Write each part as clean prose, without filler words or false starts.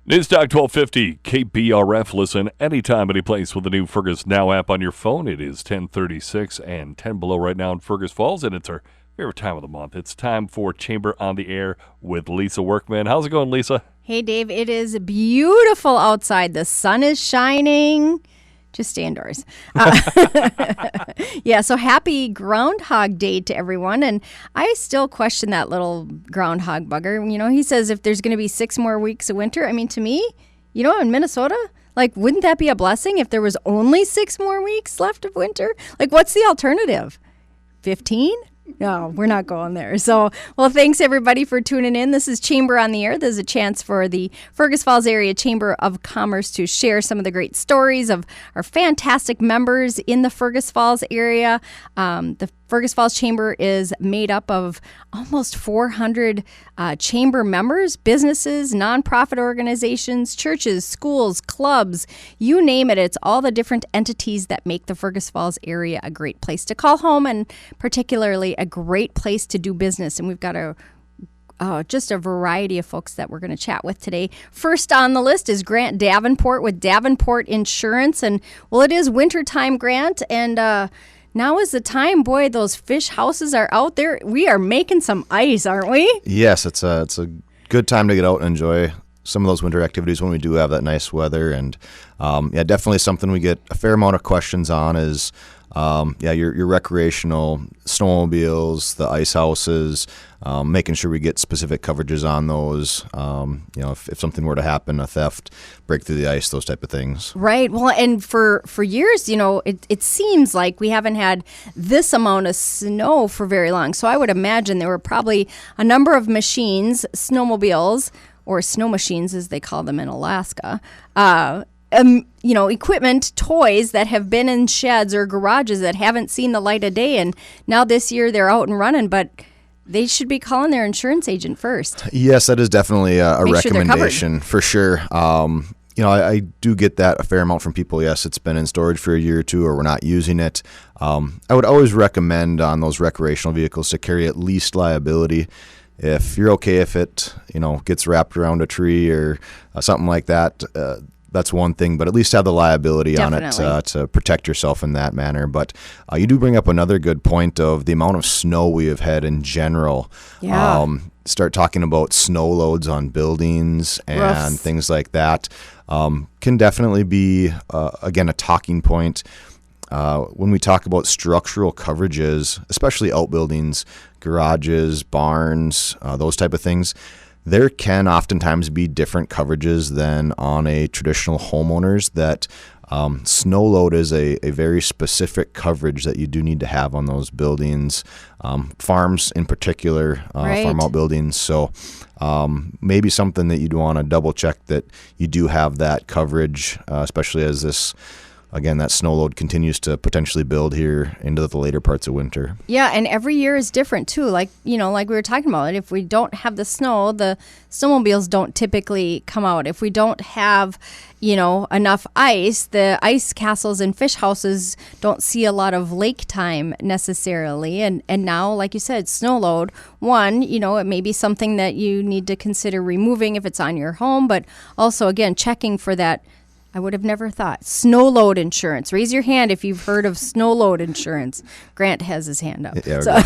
News Talk 1250 KBRF. Listen anytime, any place with the new Fergus Now app on your phone. It is 10:36 and 10 below right now in Fergus Falls, and it's our favorite time of the month. It's time for Chamber on the Air with Lisa Workman. How's it going, Lisa? Hey, Dave. It is beautiful outside. The sun is shining. Just stay indoors. Yeah, so happy Groundhog Day to everyone. And I still question that little groundhog bugger. You know, he says if there's going to be 6 more weeks of winter, I mean, to me, you know, in Minnesota, like, wouldn't that be a blessing if there was only 6 more weeks left of winter? Like, what's the alternative? 15? No, we're not going there. So, well, thanks everybody for tuning in. This is Chamber on the Air. There's a chance for the Fergus Falls Area Chamber of Commerce to share some of the great stories of our fantastic members in the Fergus Falls area. The Fergus Falls Chamber is made up of almost 400 chamber members, businesses, nonprofit organizations, churches, schools, clubs, you name it. It's all the different entities that make the Fergus Falls area a great place to call home and particularly a great place to do business. And we've got just a variety of folks that we're going to chat with today. First on the list is Grant Davenport with Davenport Insurance. And, well, it is wintertime, Grant, and now is the time, boy, those fish houses are out there. We are making some ice, aren't we? Yes, it's a good time to get out and enjoy some of those winter activities when we do have that nice weather. And definitely something we get a fair amount of questions on is your recreational snowmobiles, the ice houses, making sure we get specific coverages on those. If something were to happen, a theft, break through the ice, those type of things. Right. Well, and for years, you know, it seems like we haven't had this amount of snow for very long. So I would imagine there were probably a number of machines, snowmobiles, or snow machines as they call them in Alaska, equipment, toys that have been in sheds or garages that haven't seen the light of day. And now this year they're out and running, but they should be calling their insurance agent first. Yes, that is definitely a Make recommendation for sure. I do get that a fair amount from people. Yes, it's been in storage for a year or two or we're not using it. I would always recommend on those recreational vehicles to carry at least liability. If you're okay if it, gets wrapped around a tree or something like that, that's one thing, but at least have the liability Definitely. on it to protect yourself in that manner. But you do bring up another good point of the amount of snow we have had in general. Yeah. Start talking about snow loads on buildings and Roofs. things like that. Can definitely be, again, a talking point. When we talk about structural coverages, especially outbuildings, garages, barns, those type of things, there can oftentimes be different coverages than on a traditional homeowner's. That snow load is a very specific coverage that you do need to have on those buildings, farms in particular, Right. farm outbuildings. So maybe something that you'd want to double check that you do have that coverage, especially as this, again, that snow load continues to potentially build here into the later parts of winter. Yeah, and every year is different too. Like we were talking about, if we don't have the snow, the snowmobiles don't typically come out. If we don't have, enough ice, the ice castles and fish houses don't see a lot of lake time necessarily. And now, like you said, snow load, one, it may be something that you need to consider removing if it's on your home, but also, again, checking for that. I would have never thought. Snow load insurance. Raise your hand if you've heard of snow load insurance. Grant has his hand up. Yeah,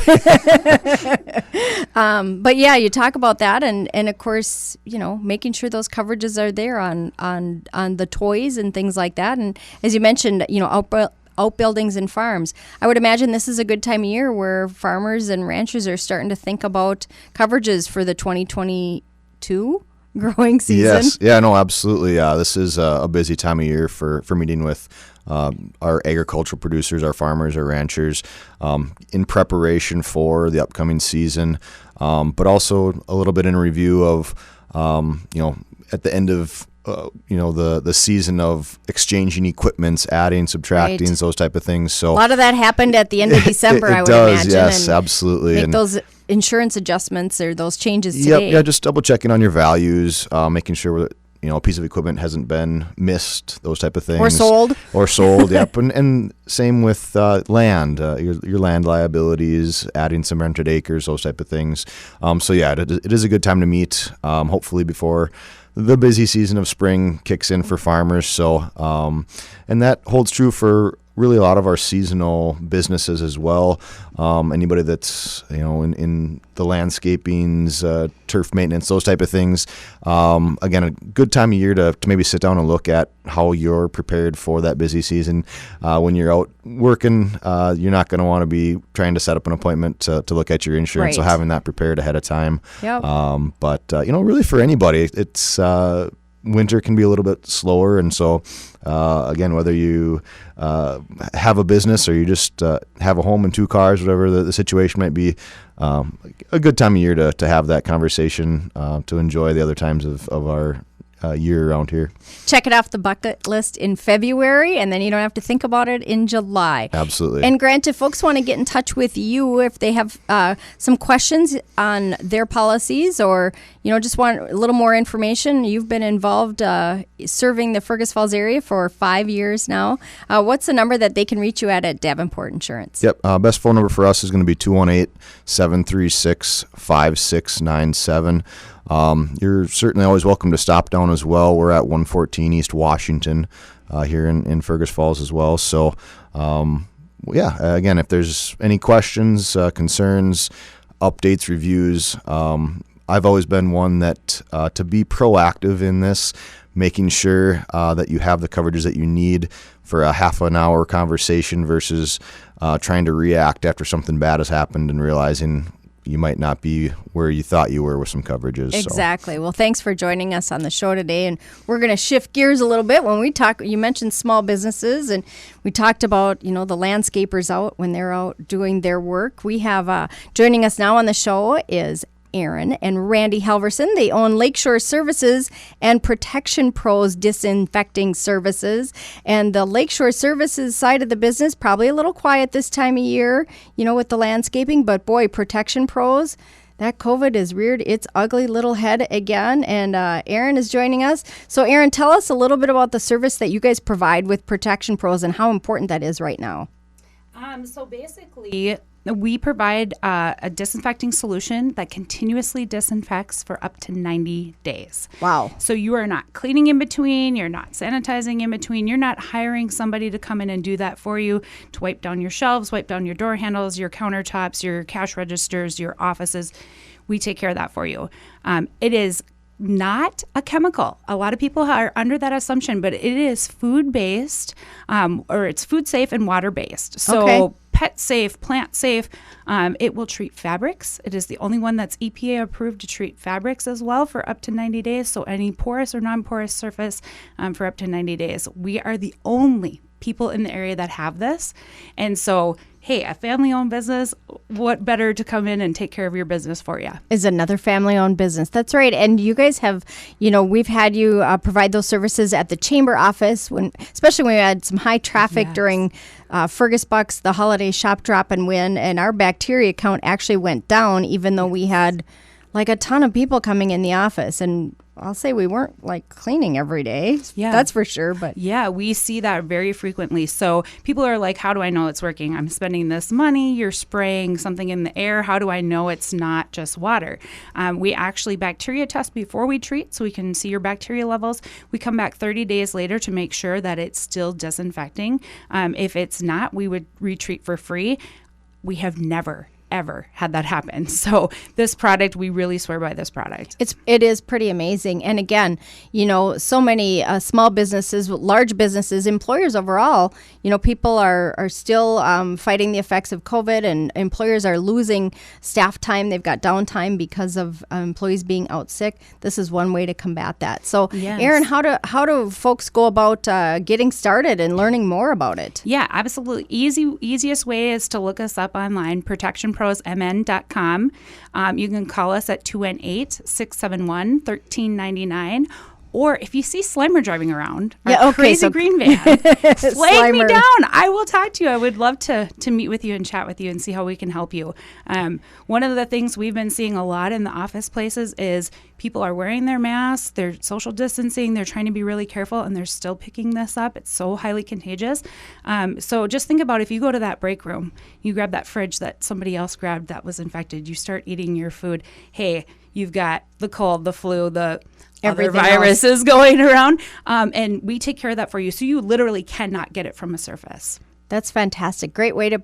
But yeah, you talk about that, and of course, making sure those coverages are there on the toys and things like that. And as you mentioned, outbuildings and farms. I would imagine this is a good time of year where farmers and ranchers are starting to think about coverages for the 2022 growing season. Yes. Yeah, no, absolutely. This is a busy time of year for meeting with our agricultural producers, our farmers, our ranchers, in preparation for the upcoming season, but also a little bit in review of, at the end of the season of exchanging equipments, adding, subtracting, Right. those type of things. So A lot of that happened at the end of December, I would does, imagine. yes, and absolutely. Make those insurance adjustments or those changes Yep, today. yeah, just double checking on your values, making sure that a piece of equipment hasn't been missed, those type of things. Or sold. Yep. And same with land, your land liabilities, adding some rented acres, those type of things. So yeah, it is a good time to meet, hopefully before the busy season of spring kicks in for farmers. So, and that holds true for really a lot of our seasonal businesses as well. Anybody that's, in the landscapings, turf maintenance, those type of things. Again, a good time of year to maybe sit down and look at how you're prepared for that busy season. When you're out working, you're not going to want to be trying to set up an appointment to look at your insurance. Right. So having that prepared ahead of time. Yep. But really for anybody, it's winter can be a little bit slower. And so, again, whether you have a business or you just have a home and 2 cars, whatever the situation might be, a good time of year to have that conversation, to enjoy the other times of our year around here. Check it off the bucket list in February, and then you don't have to think about it in July. Absolutely. And Grant, if folks want to get in touch with you, if they have some questions on their policies or, just want a little more information, you've been involved serving the Fergus Falls area for 5 years now. What's the number that they can reach you at Davenport Insurance? Yep. Best phone number for us is going to be 218-736-5697. You're certainly always welcome to stop down as well. We're at 114 East Washington here in Fergus Falls as well. So, again, if there's any questions, concerns, updates, reviews, I've always been one that to be proactive in this, making sure that you have the coverages that you need for a half an hour conversation versus trying to react after something bad has happened and realizing you might not be where you thought you were with some coverages. Exactly. So. Well, thanks for joining us on the show today. And we're going to shift gears a little bit. When we talk, you mentioned small businesses, and we talked about, the landscapers out when they're out doing their work. We have joining us now on the show is Aaron and Randy Halverson. They own Lakeshore Services and Protection Pros Disinfecting Services. And the Lakeshore Services side of the business, probably a little quiet this time of year, with the landscaping. But boy, Protection Pros, that COVID has reared its ugly little head again. And Aaron is joining us. So Aaron, tell us a little bit about the service that you guys provide with Protection Pros and how important that is right now. So basically, we provide a disinfecting solution that continuously disinfects for up to 90 days. Wow. So you are not cleaning in between, you're not sanitizing in between, you're not hiring somebody to come in and do that for you, to wipe down your shelves, wipe down your door handles, your countertops, your cash registers, your offices. We take care of that for you. It is not a chemical. A lot of people are under that assumption, but it is food-based, or it's food safe and water-based. So okay. Pet safe, plant safe. It will treat fabrics. It is the only one that's EPA approved to treat fabrics as well for up to 90 days. So any porous or non-porous surface for up to 90 days. We are the only people in the area that have this. And so, hey, a family-owned business, what better to come in and take care of your business for you? Is another family-owned business. That's right. And you guys have, we've had you provide those services at the chamber office, especially when we had some high traffic during Fergus Bucks, the holiday shop drop and win, and our bacteria count actually went down, even though we had like a ton of people coming in the office. And I'll say we weren't like cleaning every day. Yeah. That's for sure. But yeah, we see that very frequently. So people are like, how do I know it's working? I'm spending this money. You're spraying something in the air. How do I know it's not just water? We actually bacteria test before we treat so we can see your bacteria levels. We come back 30 days later to make sure that it's still disinfecting. If it's not, we would retreat for free. We have never ever had that happen. So this product, we really swear by this product. It is pretty amazing. And again, so many small businesses, large businesses, employers overall, people are still fighting the effects of COVID, and employers are losing staff time. They've got downtime because of employees being out sick. This is one way to combat that. So yes. Aaron, how do folks go about getting started and learning more about it? Yeah, absolutely. Easiest way is to look us up online, protectionprosmn.com. You can call us at 218-671-1399. Or if you see Slimer driving around, crazy green van, flag me down. I will talk to you. I would love to meet with you and chat with you and see how we can help you. One of the things we've been seeing a lot in the office places is people are wearing their masks, they're social distancing, they're trying to be really careful, and they're still picking this up. It's so highly contagious. So just think about if you go to that break room, you grab that fridge that somebody else grabbed that was infected, you start eating your food. Hey, you've got the cold, the flu, the other Everything else. viruses going around. And we take care of that for you. So you literally cannot get it from a surface. That's fantastic. Great way to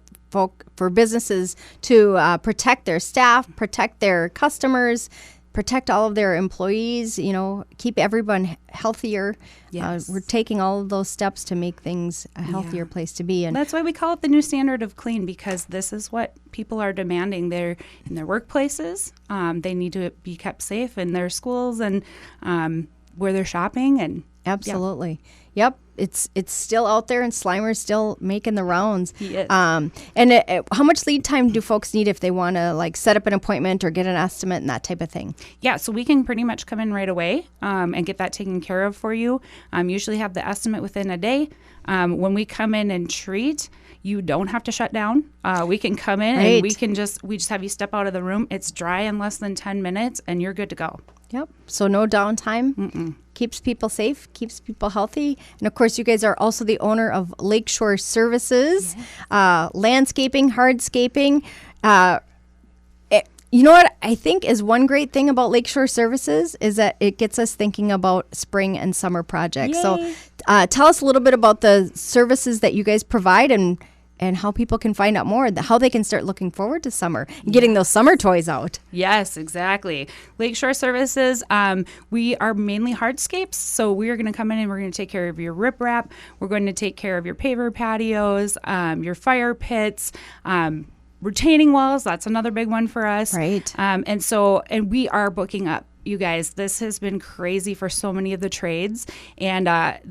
for businesses to protect their staff, protect their customers, protect all of their employees, keep everyone healthier. Yes. We're taking all of those steps to make things a healthier place to be. And that's why we call it the new standard of clean, because this is what people are demanding. They're in their workplaces. They need to be kept safe in their schools and where they're shopping. And absolutely. Yep. It's still out there, and Slimer's still making the rounds. He is. And how much lead time do folks need if they want to set up an appointment or get an estimate and that type of thing? Yeah, so we can pretty much come in right away and get that taken care of for you. Usually have the estimate within a day. When we come in and treat, you don't have to shut down. We can come in and we just have you step out of the room. It's dry in less than 10 minutes and you're good to go. Yep. So no downtime. Mm-mm. Keeps people safe, keeps people healthy. And of course, you guys are also the owner of Lakeshore Services, landscaping, hardscaping. You know what I think is one great thing about Lakeshore Services is that it gets us thinking about spring and summer projects. Yay. So tell us a little bit about the services that you guys provide and how people can find out more, how they can start looking forward to summer and getting those summer toys out. Yes, exactly. Lakeshore Services, we are mainly hardscapes. So we are going to come in and we're going to take care of your riprap. We're going to take care of your paver patios, your fire pits, retaining walls. That's another big one for us. Right. And we are booking up. You guys, this has been crazy for so many of the trades, and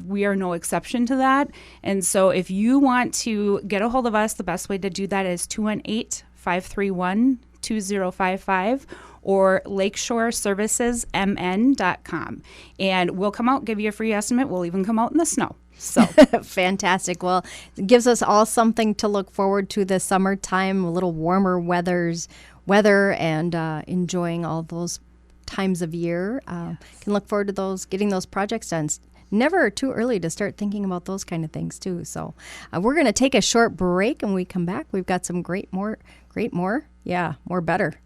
we are no exception to that. And so if you want to get a hold of us, the best way to do that is 218-531-2055 or lakeshoreservicesmn.com. And we'll come out, give you a free estimate. We'll even come out in the snow. So fantastic. Well, it gives us all something to look forward to this summertime, a little warmer weather and enjoying all those times of year. Can look forward to getting those projects done. Never too early to start thinking about those kind of things too. So we're going to take a short break, and when we come back, we've got some more better,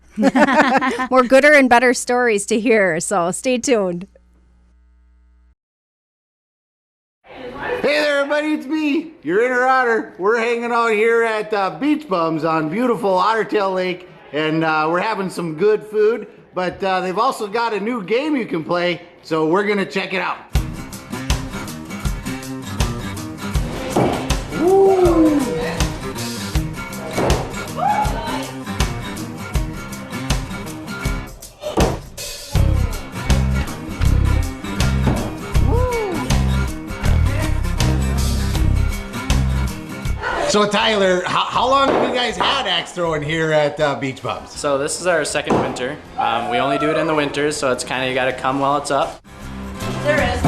more gooder and better stories to hear. So stay tuned. Hey there, everybody, it's me, your inner otter. We're hanging out here at Beach Bums on beautiful Ottertail Lake, and we're having some good food. But they've also got a new game you can play, so we're gonna check it out. Woo. So Tyler, how long have you guys had axe throwing here at Beach Bums? So this is our second winter. We only do it in the winters, so it's kind of, you got to come while it's up. there is.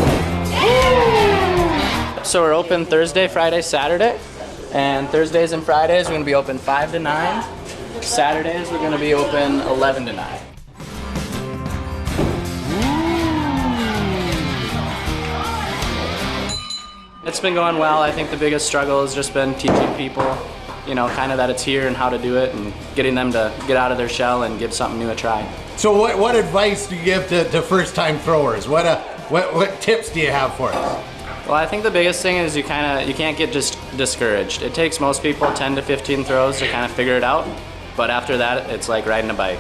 So we're open Thursday, Friday, Saturday. And Thursdays and Fridays we're going to be open 5 to 9. Saturdays we're going to be open 11 to 9. It's been going well. I think the biggest struggle has just been teaching people, kind of that it's here and how to do it, and getting them to get out of their shell and give something new a try. So what advice do you give to first-time throwers? What tips do you have for us? Well, I think the biggest thing is you can't get just discouraged. It takes most people 10 to 15 throws to kind of figure it out, but after that, it's like riding a bike.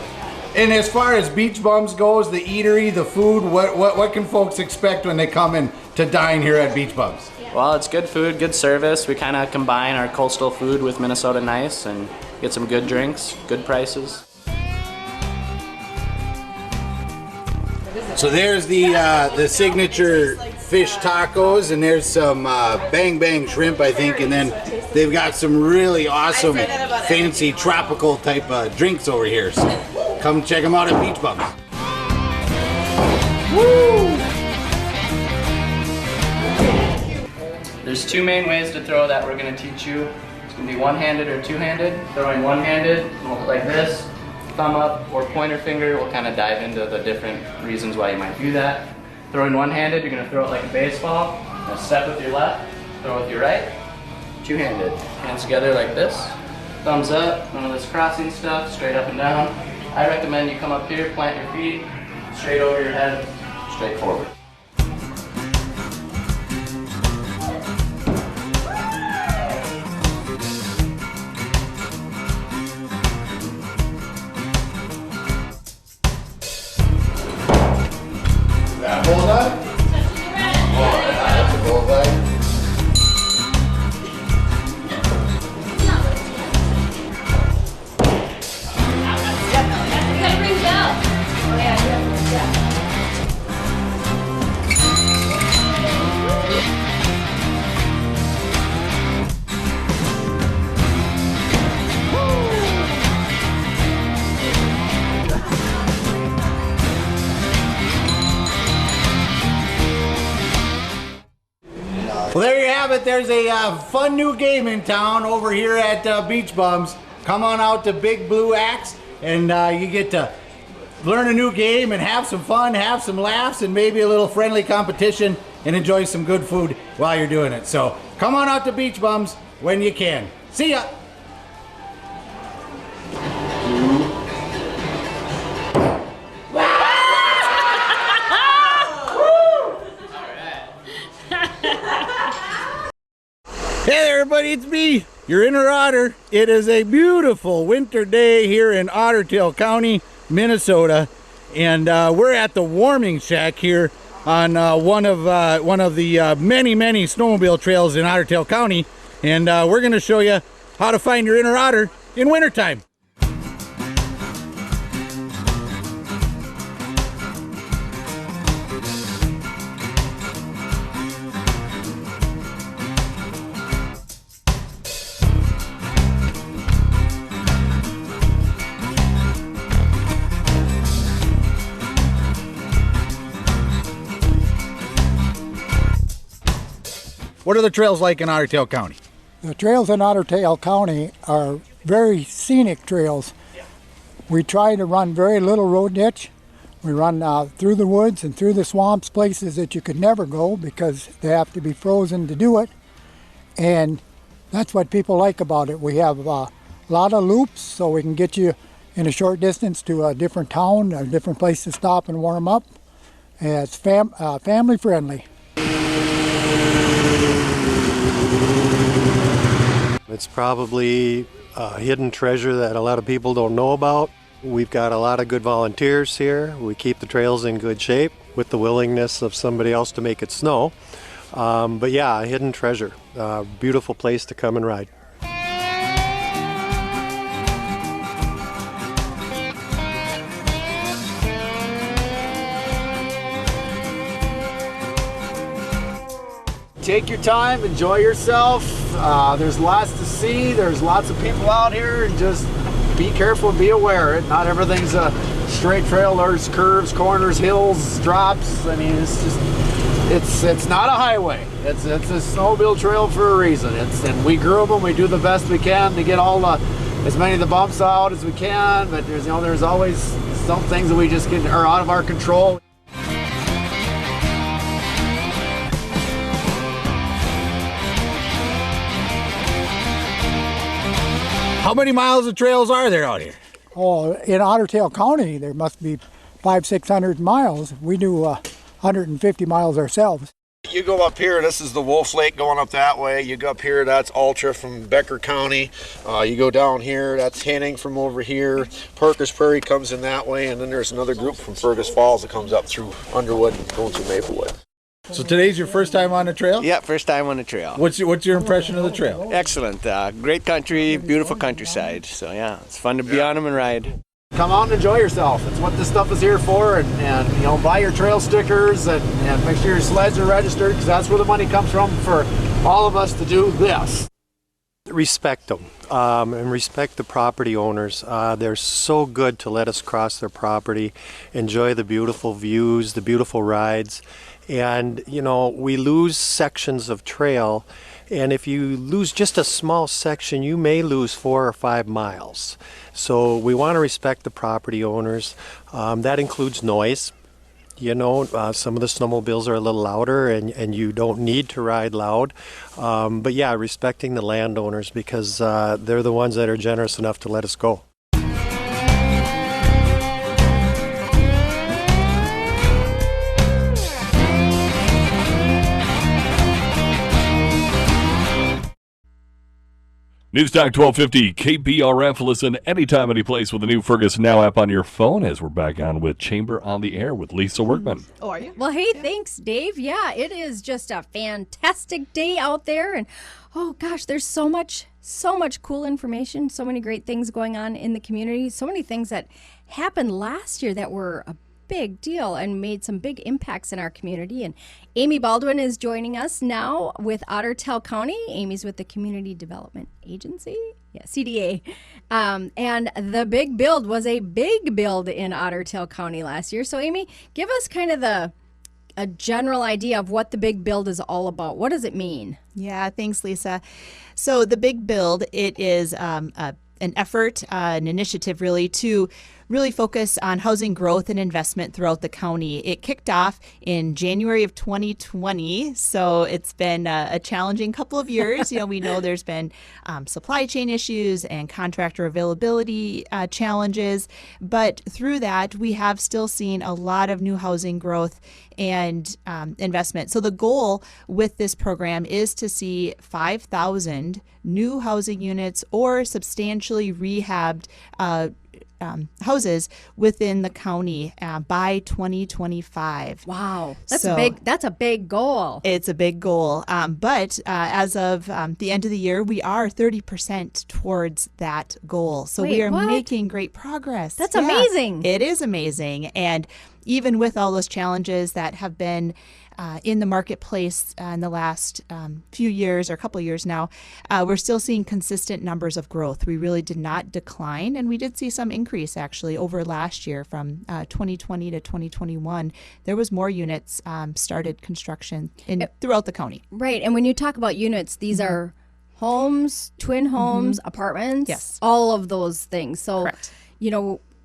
And as far as Beach Bums goes, the eatery, the food, what can folks expect when they come in to dine here at Beach Bums? Well, it's good food, good service. We kind of combine our coastal food with Minnesota Nice and get some good drinks, good prices. So there's the signature fish tacos, and there's some bang bang shrimp, I think, and then they've got some really awesome, fancy tropical type drinks over here. So come check them out at Beach Bums. Woo! There's two main ways to throw that we're going to teach you. It's going to be one-handed or two-handed. Throwing one-handed, like this, thumb up or pointer finger. We'll kind of dive into the different reasons why you might do that. Throwing one-handed, you're going to throw it like a baseball. Now step with your left, throw with your right. Two-handed, hands together like this. Thumbs up, none of this crossing stuff, straight up and down. I recommend you come up here, plant your feet, straight over your head, straightforward. That bullseye? Oh, that's a bullseye. Well, there you have it. There's a fun new game in town over here at Beach Bums. Come on out to Big Blue Axe, and you get to learn a new game and have some fun, have some laughs, and maybe a little friendly competition, and enjoy some good food while you're doing it. So come on out to Beach Bums when you can. See ya! Hey there, everybody, it's me, your inner otter. It is a beautiful winter day here in Ottertail County, Minnesota, and we're at the warming shack here on one of the many snowmobile trails in Ottertail County, and we're going to show you how to find your inner otter in wintertime. What are the trails like in Ottertail County? The trails in Ottertail County are very scenic trails. We try to run very little road ditch. We run through the woods and through the swamps, places that you could never go because they have to be frozen to do it. And that's what people like about it. We have a lot of loops, so we can get you in a short distance to a different town, a different place to stop and warm up. And it's family friendly. It's probably a hidden treasure that a lot of people don't know about. We've got a lot of good volunteers here. We keep the trails in good shape with the willingness of somebody else to make it snow. But yeah, a hidden treasure. Beautiful place to come and ride. Take your time, enjoy yourself. There's lots to see. There's lots of people out here, and just be careful, be aware. Not everything's a straight trail. There's curves, corners, hills, drops. I mean, it's not a highway. It's a snowmobile trail for a reason. And we groom them. We do the best we can to get as many of the bumps out as we can. But there's always some things that we just are out of our control. How many miles of trails are there out here? Oh, in Ottertail County, there must be 500-600 miles. We do 150 miles ourselves. You go up here, this is the Wolf Lake going up that way. You go up here, that's Ultra from Becker County. You go down here, that's Henning from over here. Perkins Prairie comes in that way, and then there's another group from Fergus Falls that comes up through Underwood and going through Maplewood. So today's your first time on the trail? Yeah, first time on the trail. What's your impression of the trail? Excellent. Great country, beautiful countryside. So yeah, it's fun to be on them and ride. Come on and enjoy yourself. That's what this stuff is here for. And buy your trail stickers and make sure your sleds are registered, because that's where the money comes from for all of us to do this. Respect them and respect the property owners. They're so good to let us cross their property, enjoy the beautiful views, the beautiful rides. And we lose sections of trail, and if you lose just a small section, you may lose 4 or 5 miles. So we want to respect the property owners. That includes noise. Some of the snowmobiles are a little louder, and you don't need to ride loud. But yeah, respecting the landowners, because they're the ones that are generous enough to let us go. Newstalk 1250 KBRF. Listen anytime, any place with the new Fergus Now app on your phone as we're back on with Chamber on the Air with Lisa Workman. Oh, are you? Well, hey, thanks, Dave. Yeah, it is just a fantastic day out there. And, oh, gosh, there's so much cool information, so many great things going on in the community, so many things that happened last year that were a big deal and made some big impacts in our community. And Amy Baldwin is joining us now with Otter County. Amy's with the Community Development Agency, CDA. And the big build was a big build in Otter County last year. So Amy, give us kind of a general idea of what the big build is all about. What does it mean? Yeah, thanks, Lisa. So the big build, it is an effort, an initiative really to really focus on housing growth and investment throughout the county. It kicked off in January of 2020, so it's been a challenging couple of years. We know there's been supply chain issues and contractor availability challenges, but through that, we have still seen a lot of new housing growth and investment. So the goal with this program is to see 5,000 new housing units or substantially rehabbed houses within the county by 2025. Wow, that's a big goal. It's a big goal, but as of the end of the year, we are 30% towards that goal. So we are making great progress. That's amazing. It is amazing, and even with all those challenges that have been in the marketplace in the last few years or a couple of years now, we're still seeing consistent numbers of growth. We really did not decline, and we did see some increase actually over last year from 2020 to 2021. There was more units started construction throughout the county. Right, and when you talk about units, these are homes, twin homes, apartments, yes, all of those things. So, correct.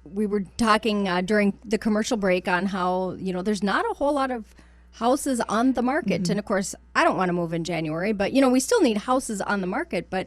We were talking during the commercial break on how, there's not a whole lot of houses on the market. And of course, I don't want to move in January, but we still need houses on the market. But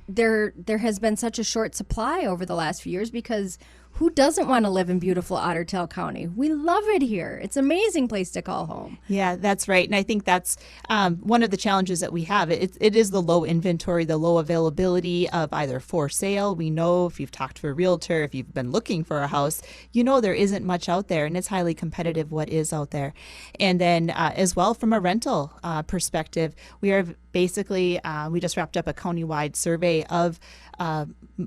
there has been such a short supply over the last few years because who doesn't want to live in beautiful Otter County? We love it here. It's an amazing place to call home. Yeah, that's right. And I think that's one of the challenges that we have. It is the low inventory, the low availability of either for sale. We know if you've talked to a realtor, if you've been looking for a house, there isn't much out there, and it's highly competitive what is out there. And then as well from a rental perspective, we are basically, we just wrapped up a countywide survey of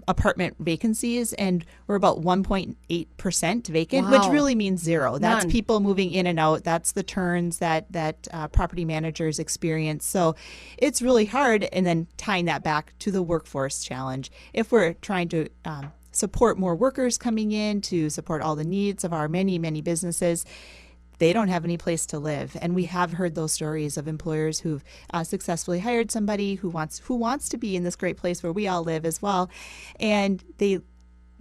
apartment vacancies, and we're about 1.8% vacant, which really means zero. That's people moving in and out. That's the turns that property managers experience. So it's really hard. And then tying that back to the workforce challenge, if we're trying to support more workers coming in to support all the needs of our many, many businesses, they don't have any place to live. And we have heard those stories of employers who've successfully hired somebody who wants to be in this great place where we all live as well, and they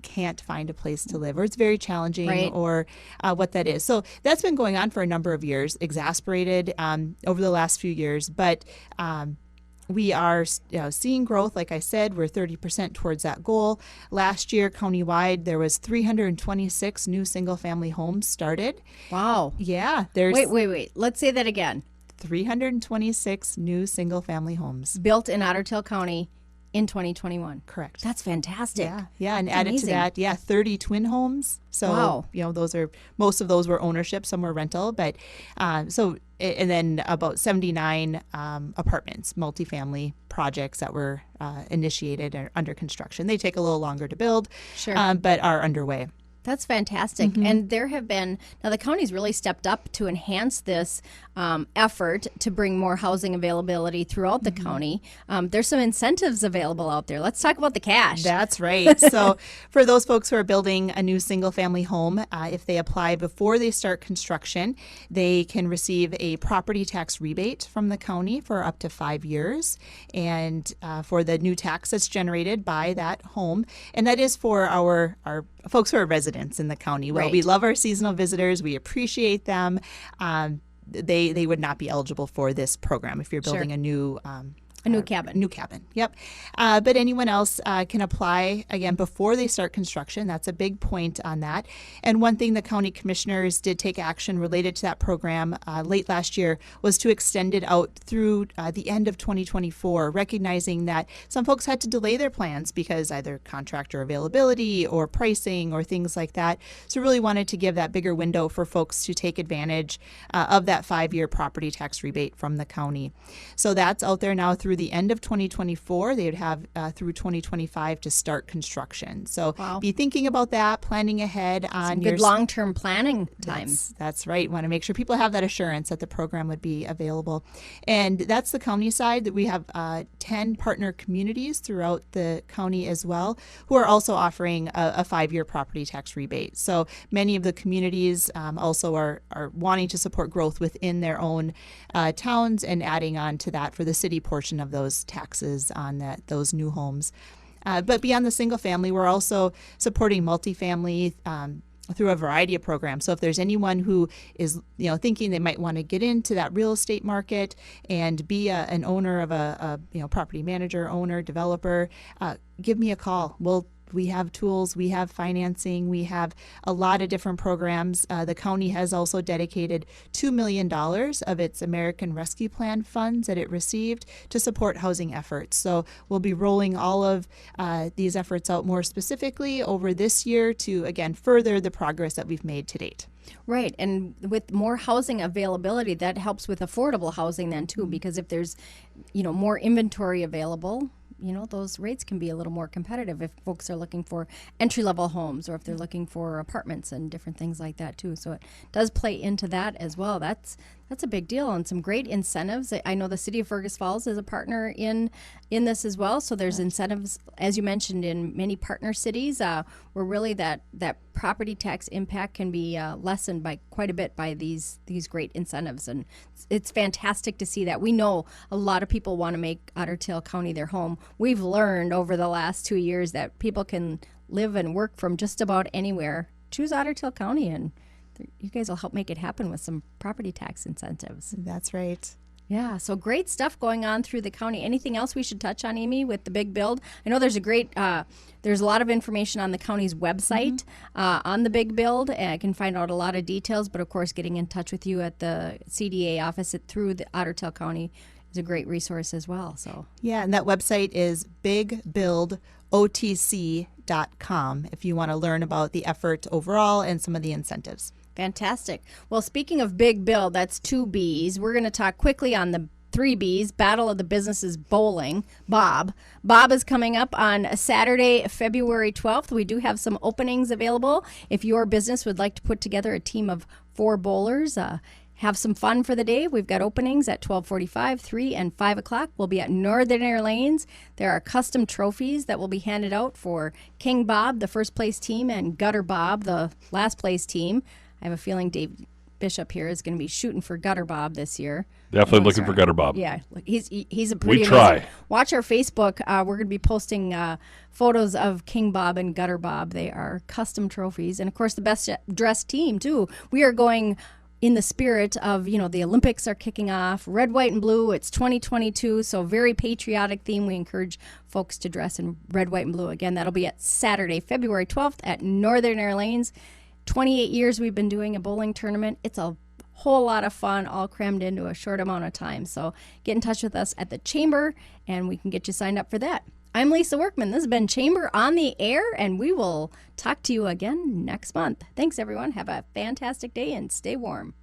can't find a place to live, or it's very challenging, right, or what that is. So that's been going on for a number of years, exasperated over the last few years, but we are seeing growth. Like I said, we're 30% towards that goal. Last year, countywide, there was 326 new single-family homes started. Wow. Yeah. Wait. Let's say that again. 326 new single-family homes. Built in Otter County in 2021. Correct. That's fantastic. Yeah, and That's added amazing. to that, 30 twin homes. So, wow. Most of those were ownership, some were rental, but and then about 79 apartments, multifamily projects that were initiated or under construction. They take a little longer to build, sure, but are underway. That's fantastic. And there have been, now the county's really stepped up to enhance this effort to bring more housing availability throughout the county. There's some incentives available out there. Let's talk about the cash. That's right. So for those folks who are building a new single family home, if they apply before they start construction, they can receive a property tax rebate from the county for up to 5 years. And for the new tax that's generated by that home, and that is for our folks who are residents in the county. Well, right, we love our seasonal visitors. We appreciate them. They would not be eligible for this program if you're building sure, a A new cabin. New cabin, yep. But anyone else can apply, again, before they start construction. That's a big point on that. And one thing the county commissioners did take action related to that program late last year was to extend it out through the end of 2024, recognizing that some folks had to delay their plans because either contractor availability or pricing or things like that. So really wanted to give that bigger window for folks to take advantage of that 5-year property tax rebate from the county. So that's out there now through the end of 2024. They would have through 2025 to start construction. So be thinking about that, planning ahead on Some your good long-term planning time. That's right. Want to make sure people have that assurance that the program would be available. And that's the county side. That we have 10 partner communities throughout the county as well who are also offering a 5-year property tax rebate. So many of the communities also are wanting to support growth within their own towns and adding on to that for the city portion of those taxes on those new homes. But beyond the single family, we're also supporting multifamily through a variety of programs. So if there's anyone who is thinking they might want to get into that real estate market and be an owner of a property manager, owner, developer, give me a call. We have tools, we have financing, we have a lot of different programs. The county has also dedicated $2 million of its American Rescue Plan funds that it received to support housing efforts. So we'll be rolling all of these efforts out more specifically over this year to, again, further the progress that we've made to date. Right. And with more housing availability, that helps with affordable housing then too, because if there's, more inventory available, those rates can be a little more competitive if folks are looking for entry-level homes or if they're looking for apartments and different things like that too. So it does play into that as well. That's a big deal and some great incentives. I know the city of Fergus Falls is a partner in this as well. So there's incentives, as you mentioned, in many partner cities where really that property tax impact can be lessened by quite a bit by these great incentives. And it's fantastic to see that. We know a lot of people want to make Otter Tail County their home. We've learned over the last 2 years that people can live and work from just about anywhere. Choose Otter Tail County, and you guys will help make it happen with some property tax incentives. That's right. Yeah, so great stuff going on through the county. Anything else we should touch on, Amy, with the big build? I know there's there's a lot of information on the county's website on the big build. I can find out a lot of details, but of course, getting in touch with you at the CDA office through the Otter Tail County is a great resource as well. So yeah, and that website is bigbuildotc.com if you want to learn about the effort overall and some of the incentives. Fantastic. Well, speaking of big build, that's 2 B's. We're going to talk quickly on the 3 B's, Battle of the Businesses Bowling. Bob is coming up on Saturday, February 12th. We do have some openings available. If your business would like to put together a team of 4 bowlers, have some fun for the day. We've got openings at 12:45, 3, and 5 o'clock. We'll be at Northern Air Lanes. There are custom trophies that will be handed out for King Bob, the first place team, and Gutter Bob, the last place team. I have a feeling Dave Bishop here is going to be shooting for Gutter Bob this year. Definitely looking for Gutter Bob. Yeah, he's a pretty We try. amazing. Watch our Facebook. We're going to be posting photos of King Bob and Gutter Bob. They are custom trophies. And, of course, the best dressed team, too. We are going in the spirit of, the Olympics are kicking off. Red, white, and blue. It's 2022, so very patriotic theme. We encourage folks to dress in red, white, and blue. Again, that'll be at Saturday, February 12th at Northern Air Lanes. 28 years we've been doing a bowling tournament. It's a whole lot of fun, all crammed into a short amount of time. So get in touch with us at the Chamber, and we can get you signed up for that. I'm Lisa Workman. This has been Chamber on the Air, and we will talk to you again next month. Thanks, everyone. Have a fantastic day, and stay warm.